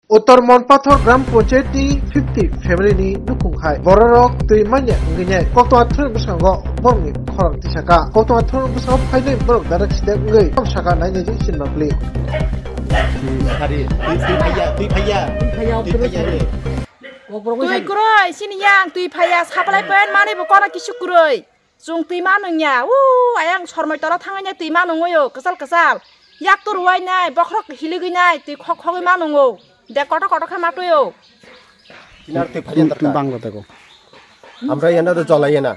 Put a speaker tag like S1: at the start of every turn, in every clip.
S1: उत्तर मनपाथर ग्राम पंचायत नि 50 फेमिली नि नुखुंखाय बररक tui manya nginya kokto athur busango borni khorang tisaka kokto athur busango phaile borok darak site ngai saka naine ji sinmapli
S2: hari tui phaya
S3: tui kuroi sini yang tui phaya saplai pen mani bokona kisu kuroi jung tui manungnya ayang sormai tora thanganya tui manungoyo kesal yak tur wai nai bokrok hiligi nai tui khogoi manungo de kota khamatoyo
S2: kinar tui phaya tar banglo tego আমরা এনা তো জ্বলাই না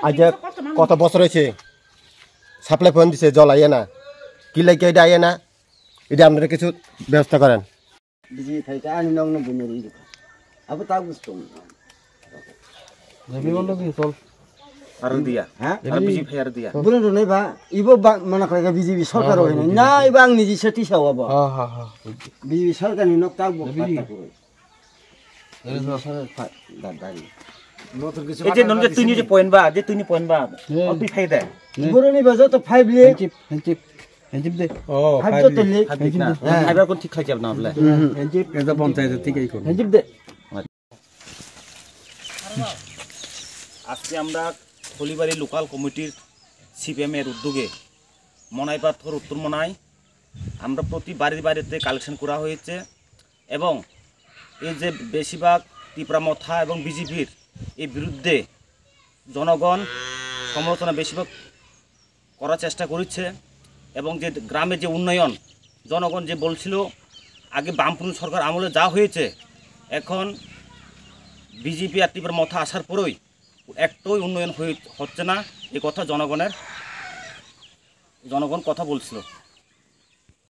S2: আজ কত বছর হয়েছে supply phone দিছে জ্বলাই না কি লাগে এটা আয় না এটা আপনারা কিছু ব্যবস্থা করেন
S4: বিজি থাইটা আনি নং বুনুরি আবু তা বুঝতো
S2: জমি বন্ধ কি চল আর দিয়া
S4: হ্যাঁ
S2: আর বিজি ফায়ার দিয়া
S4: বুনুর নাই বা ইবো মনে করে বিজেপি সরকার হয় না ইবা আং নিজে সেটি সাওয়াব
S2: হ্যাঁ
S4: বিজেপি সরকার নি নক তাক বক্তা করে দাদারি
S5: এই যে ননকে তুই যে পয়েন্ট বা যে তুই নি পয়েন্ট বা তুই ফাই দে
S4: বুনুনি বাজো তো 5 লে
S2: হেঞ্জিপ দে ও
S4: 5 তো লে
S5: ফাইবার কোন ঠিক খাইছে না বলে
S4: হেঞ্জিপ
S2: এটা পঞ্চায়েত ঠিকই কোন
S4: হেঞ্জিপ দে
S5: আজকে আমরা খলিবাড়ি লোকাল কমিটির সিপিএম এর উদ্যোগে মনাইপাথর উত্তর মনাই আমরা প্রতি বাড়িতে কালেকশন করা হয়েছে এবং এই যে বেশিরভাগ তীব্রামথা এবং বিজেপির এই বিরুদ্ধে জনগণ সমালোচনা বেশিরভাগ করার চেষ্টা করছে এবং যে গ্রামে যে উন্নয়ন জনগণ যে বলছিল আগে বামপন্থী সরকার আমলে যা হয়েছে এখন বিজেপি আর তীব্রামথা আসার পরেই একটাই উন্নয়ন হচ্ছে না এই কথা জনগণ কথা বলছিল।